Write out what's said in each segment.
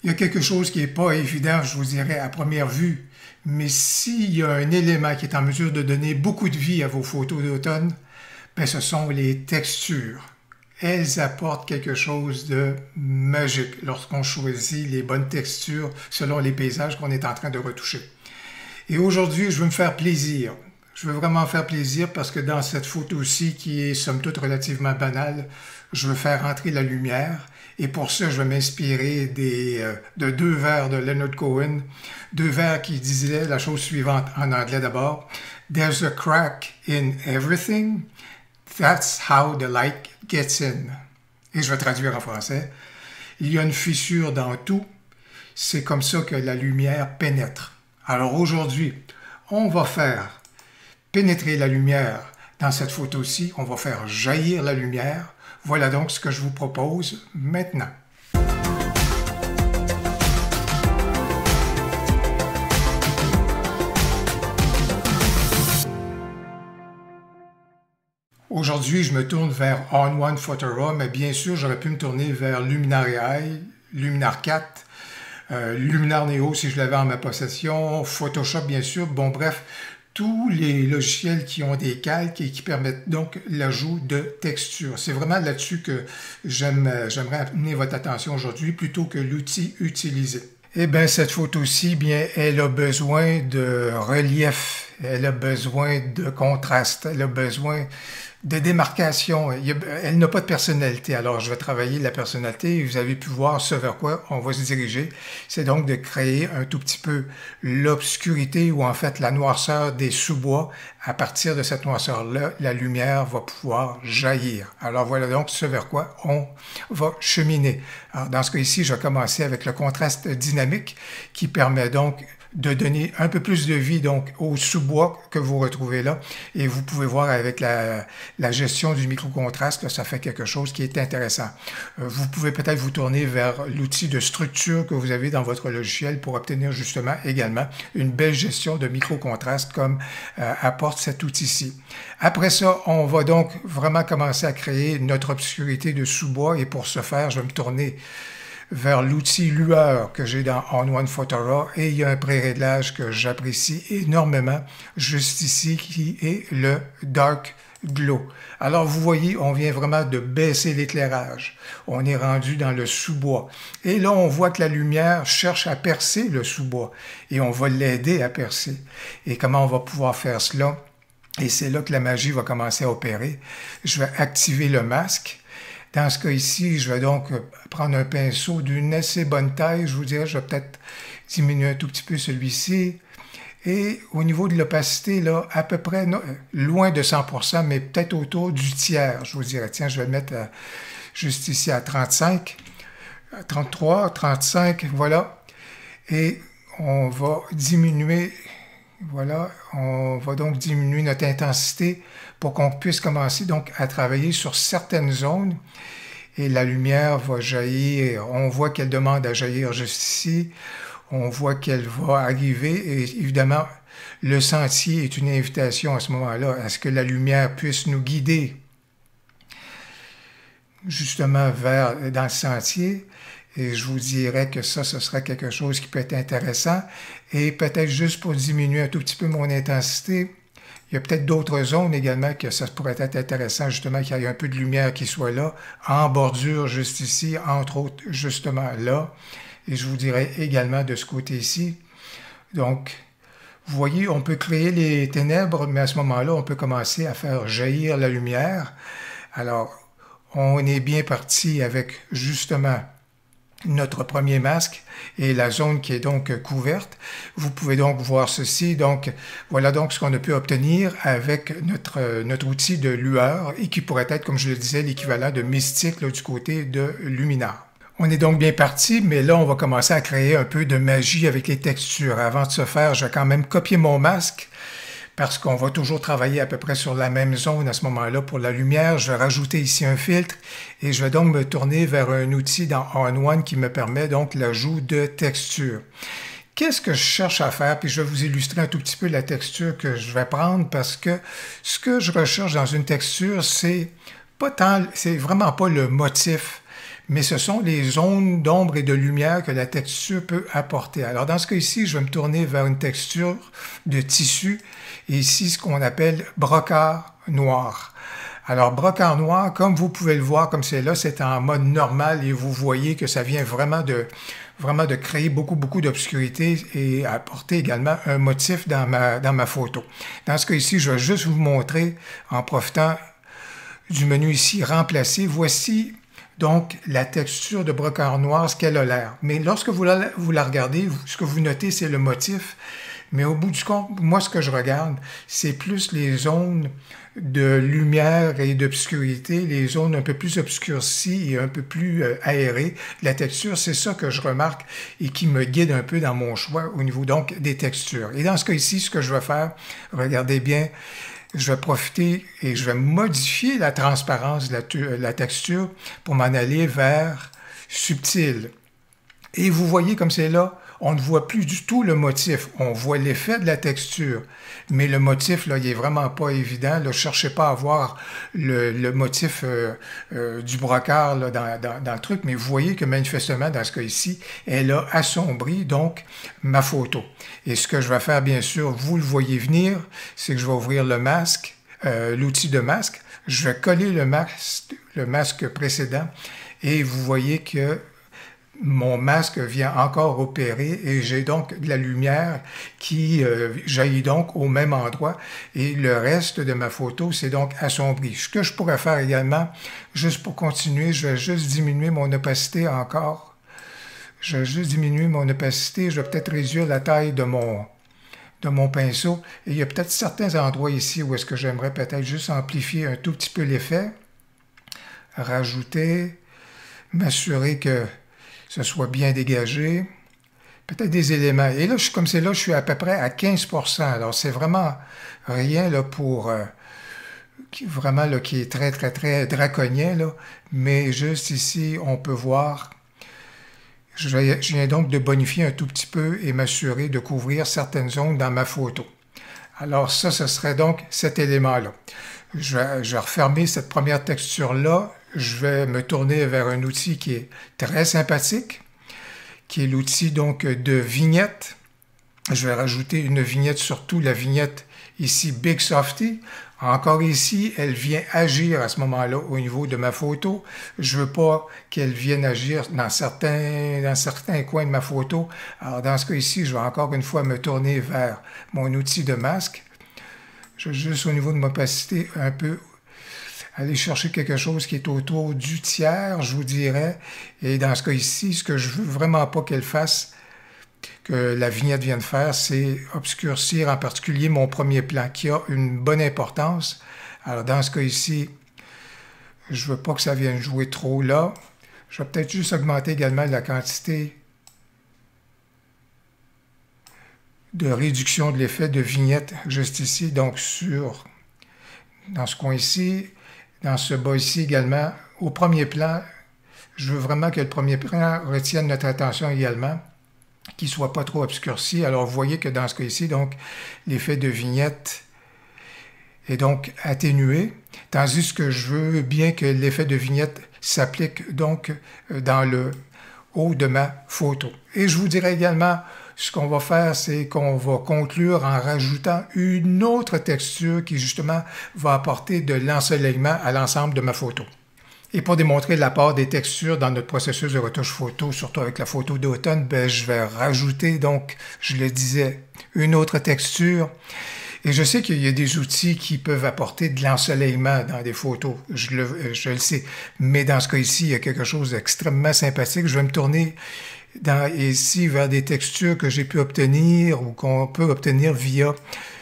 Il y a quelque chose qui n'est pas évident, je vous dirais, à première vue, mais s'il y a un élément qui est en mesure de donner beaucoup de vie à vos photos d'automne, ben ce sont les textures. Elles apportent quelque chose de magique lorsqu'on choisit les bonnes textures selon les paysages qu'on est en train de retoucher. Et aujourd'hui, je veux me faire plaisir. Je veux vraiment faire plaisir parce que dans cette photo-ci, qui est somme toute relativement banale, je veux faire entrer la lumière. Et pour ça, je vais m'inspirer de deux vers de Leonard Cohen, deux vers qui disaient la chose suivante en anglais d'abord. There's a crack in everything. That's how the light gets in. Et je vais traduire en français. Il y a une fissure dans tout. C'est comme ça que la lumière pénètre. Alors aujourd'hui, on va faire pénétrer la lumière dans cette photo-ci. On va faire jaillir la lumière. Voilà donc ce que je vous propose maintenant. Aujourd'hui, je me tourne vers On1 Photoroom, mais bien sûr, j'aurais pu me tourner vers Luminar AI, Luminar 4, Luminar Neo si je l'avais en ma possession, Photoshop bien sûr, bon bref, tous les logiciels qui ont des calques et qui permettent donc l'ajout de textures. C'est vraiment là-dessus que j'aimerais amener votre attention aujourd'hui plutôt que l'outil utilisé. Eh bien, cette photo-ci, bien, elle a besoin de relief, elle a besoin de contraste, elle a besoin de démarcation. Elle n'a pas de personnalité. Alors, je vais travailler la personnalité et vous avez pu voir ce vers quoi on va se diriger. C'est donc de créer un tout petit peu l'obscurité ou en fait la noirceur des sous-bois. À partir de cette noirceur-là, la lumière va pouvoir jaillir. Alors, voilà donc ce vers quoi on va cheminer. Alors, dans ce cas ici, je vais commencer avec le contraste dynamique qui permet donc de donner un peu plus de vie donc au sous-bois que vous retrouvez là. Et vous pouvez voir avec la gestion du micro-contraste, ça fait quelque chose qui est intéressant. Vous pouvez peut-être vous tourner vers l'outil de structure que vous avez dans votre logiciel pour obtenir justement également une belle gestion de micro-contraste comme apporte cet outil-ci. Après ça, on va donc vraiment commencer à créer notre obscurité de sous-bois et pour ce faire, je vais me tourner vers l'outil lueur que j'ai dans On1 Photoroom et il y a un pré-réglage que j'apprécie énormément juste ici qui est le Dark Glow. Alors vous voyez, on vient vraiment de baisser l'éclairage. On est rendu dans le sous-bois. Et là, on voit que la lumière cherche à percer le sous-bois et on va l'aider à percer. Et comment on va pouvoir faire cela? Et c'est là que la magie va commencer à opérer. Je vais activer le masque. Dans ce cas ici, je vais donc prendre un pinceau d'une assez bonne taille. Je vous dirais, je vais peut-être diminuer un tout petit peu celui-ci. Et au niveau de l'opacité, là, à peu près, loin de 100%, mais peut-être autour du tiers. Je vous dirais, tiens, je vais le mettre juste ici à 35, 33, 35, voilà. Et on va diminuer, voilà, on va donc diminuer notre intensité pour qu'on puisse commencer donc à travailler sur certaines zones et la lumière va jaillir. On voit qu'elle demande à jaillir juste ici. On voit qu'elle va arriver et évidemment, le sentier est une invitation à ce moment-là à ce que la lumière puisse nous guider justement dans le sentier. Et je vous dirais que ça, ce serait quelque chose qui peut être intéressant. Et peut-être juste pour diminuer un tout petit peu mon intensité, il y a peut-être d'autres zones également que ça pourrait être intéressant, justement, qu'il y ait un peu de lumière qui soit là, en bordure juste ici, entre autres, justement là. Et je vous dirais également de ce côté-ci. Donc, vous voyez, on peut créer les ténèbres, mais à ce moment-là, on peut commencer à faire jaillir la lumière. Alors, on est bien parti avec, justement, notre premier masque et la zone qui est donc couverte. Vous pouvez donc voir ceci. Donc, voilà donc ce qu'on a pu obtenir avec notre outil de lueur et qui pourrait être, comme je le disais, l'équivalent de Mystique là, du côté de Luminar. On est donc bien parti, mais là, on va commencer à créer un peu de magie avec les textures. Avant de ce faire, je vais quand même copier mon masque parce qu'on va toujours travailler à peu près sur la même zone à ce moment-là pour la lumière. Je vais rajouter ici un filtre et je vais donc me tourner vers un outil dans On1 qui me permet donc l'ajout de texture. Qu'est-ce que je cherche à faire? Puis je vais vous illustrer un tout petit peu la texture que je vais prendre parce que ce que je recherche dans une texture, c'est vraiment pas le motif, mais ce sont les zones d'ombre et de lumière que la texture peut apporter. Alors dans ce cas ici, je vais me tourner vers une texture de tissu, et ici ce qu'on appelle brocart noir. Alors brocart noir, comme vous pouvez le voir, comme c'est là, c'est en mode normal, et vous voyez que ça vient vraiment de créer beaucoup d'obscurité et apporter également un motif dans ma photo. Dans ce cas ici, je vais juste vous montrer, en profitant du menu ici, remplacer. Voici donc la texture de brocart noir, ce qu'elle a l'air. Mais lorsque vous la regardez, ce que vous notez, c'est le motif. Mais au bout du compte, moi, ce que je regarde, c'est plus les zones de lumière et d'obscurité, les zones un peu plus obscurcies et un peu plus aérées. La texture, c'est ça que je remarque et qui me guide un peu dans mon choix au niveau donc des textures. Et dans ce cas ici, ce que je vais faire, regardez bien, je vais profiter et je vais modifier la transparence de la texture pour m'en aller vers subtil. Et vous voyez comme c'est là, on ne voit plus du tout le motif. On voit l'effet de la texture. Mais le motif, là, il n'est vraiment pas évident. Ne cherchez pas à voir le motif du brocart là, dans le truc. Mais vous voyez que manifestement, dans ce cas ici, elle a assombri donc ma photo. Et ce que je vais faire, bien sûr, vous le voyez venir, c'est que je vais ouvrir le masque, l'outil de masque. Je vais coller le masque précédent. Et vous voyez que mon masque vient encore opérer et j'ai donc de la lumière qui jaillit donc au même endroit et le reste de ma photo, c'est donc assombri. Ce que je pourrais faire également, juste pour continuer, je vais juste diminuer mon opacité encore. Je vais juste diminuer mon opacité, je vais peut-être réduire la taille de mon pinceau. Et il y a peut-être certains endroits ici où est-ce que j'aimerais peut-être juste amplifier un tout petit peu l'effet, rajouter, m'assurer que ce soit bien dégagé, peut-être des éléments. Et là, comme c'est là, je suis à peu près à 15%. Alors, c'est vraiment rien là, pour... vraiment là, qui est très draconien, là. Mais juste ici, on peut voir... Je viens donc de bonifier un tout petit peu et m'assurer de couvrir certaines zones dans ma photo. Alors ça, ce serait donc cet élément-là. Je vais refermer cette première texture-là. Je vais me tourner vers un outil qui est très sympathique, qui est l'outil donc de vignette. Je vais rajouter une vignette, surtout la vignette ici Big Softy. Encore ici, elle vient agir à ce moment-là au niveau de ma photo. Je ne veux pas qu'elle vienne agir dans certains coins de ma photo. Alors dans ce cas ici, je vais encore une fois me tourner vers mon outil de masque. Je vais juste au niveau de mon opacité un peu aller chercher quelque chose qui est autour du tiers, je vous dirais. Et dans ce cas ici, ce que je veux vraiment pas qu'elle fasse, que la vignette vienne faire, c'est obscurcir en particulier mon premier plan, qui a une bonne importance. Alors dans ce cas ici, je veux pas que ça vienne jouer trop là. Je vais peut-être juste augmenter également la quantité de réduction de l'effet de vignette juste ici, donc dans ce coin ici. Dans ce bas ici également, au premier plan, je veux vraiment que le premier plan retienne notre attention également, qu'il ne soit pas trop obscurci. Alors vous voyez que dans ce cas ici, donc, l'effet de vignette est donc atténué, tandis que je veux bien que l'effet de vignette s'applique donc dans le haut de ma photo. Et je vous dirais également, ce qu'on va faire, c'est qu'on va conclure en rajoutant une autre texture qui, justement, va apporter de l'ensoleillement à l'ensemble de ma photo. Et pour démontrer l'apport des textures dans notre processus de retouche photo, surtout avec la photo d'automne, je vais rajouter, donc, je le disais, une autre texture. Et je sais qu'il y a des outils qui peuvent apporter de l'ensoleillement dans des photos, je le sais. Mais dans ce cas ici, il y a quelque chose d'extrêmement sympathique. Je vais me tourner ici vers des textures que j'ai pu obtenir ou qu'on peut obtenir via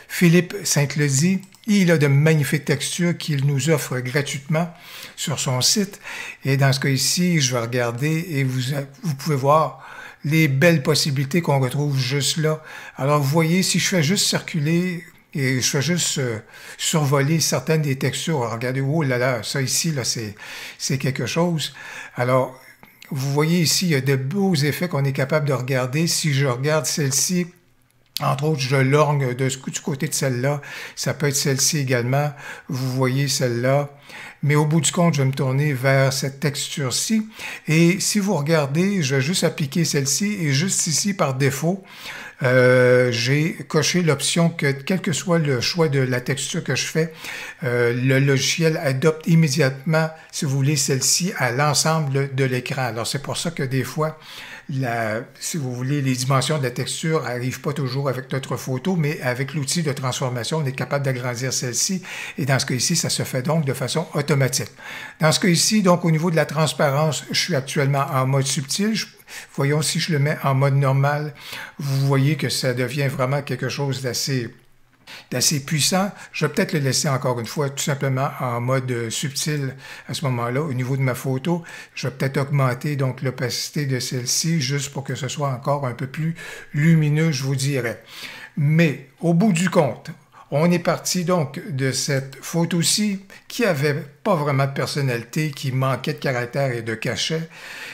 Philippe Sainte-Ledy. Il a de magnifiques textures qu'il nous offre gratuitement sur son site. Et dans ce cas ici, je vais regarder et vous pouvez voir les belles possibilités qu'on retrouve juste là. Alors, vous voyez, si je fais juste circuler et je fais juste survoler certaines des textures, regardez, oh là là, ça ici, là, c'est quelque chose. Alors, vous voyez ici, il y a de beaux effets qu'on est capable de regarder. Si je regarde celle-ci, entre autres, je lorgne du côté de celle-là. Ça peut être celle-ci également. Vous voyez celle-là. Mais au bout du compte, je vais me tourner vers cette texture-ci. Et si vous regardez, je vais juste appliquer celle-ci et juste ici, par défaut, j'ai coché l'option que, quel que soit le choix de la texture que je fais, le logiciel adopte immédiatement, si vous voulez, celle-ci à l'ensemble de l'écran. Alors, c'est pour ça que des fois, si vous voulez, les dimensions de la texture n'arrivent pas toujours avec notre photo, mais avec l'outil de transformation, on est capable d'agrandir celle-ci. Et dans ce cas-ci, ça se fait donc de façon automatique. Dans ce cas-ci, donc, au niveau de la transparence, je suis actuellement en mode subtil. Voyons si je le mets en mode normal, vous voyez que ça devient vraiment quelque chose d'assez puissant. Je vais peut-être le laisser encore une fois tout simplement en mode subtil à ce moment-là. Au niveau de ma photo, je vais peut-être augmenter donc l'opacité de celle-ci juste pour que ce soit encore un peu plus lumineux, je vous dirais. Mais au bout du compte, on est parti donc de cette photo-ci qui avait pas vraiment de personnalité, qui manquait de caractère et de cachet.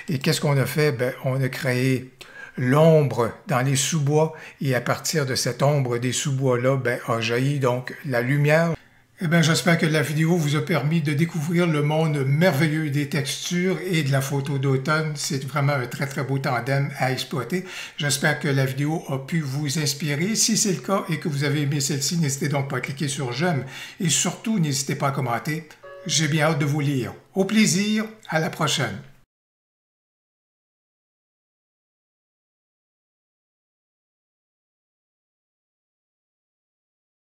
Et qu'est-ce qu'on a fait? Ben, on a créé l'ombre dans les sous-bois et à partir de cette ombre des sous-bois-là, ben, a jailli donc la lumière. Eh bien, j'espère que la vidéo vous a permis de découvrir le monde merveilleux des textures et de la photo d'automne. C'est vraiment un très, très beau tandem à exploiter. J'espère que la vidéo a pu vous inspirer. Si c'est le cas et que vous avez aimé celle-ci, n'hésitez donc pas à cliquer sur j'aime et surtout, n'hésitez pas à commenter. J'ai bien hâte de vous lire. Au plaisir, à la prochaine.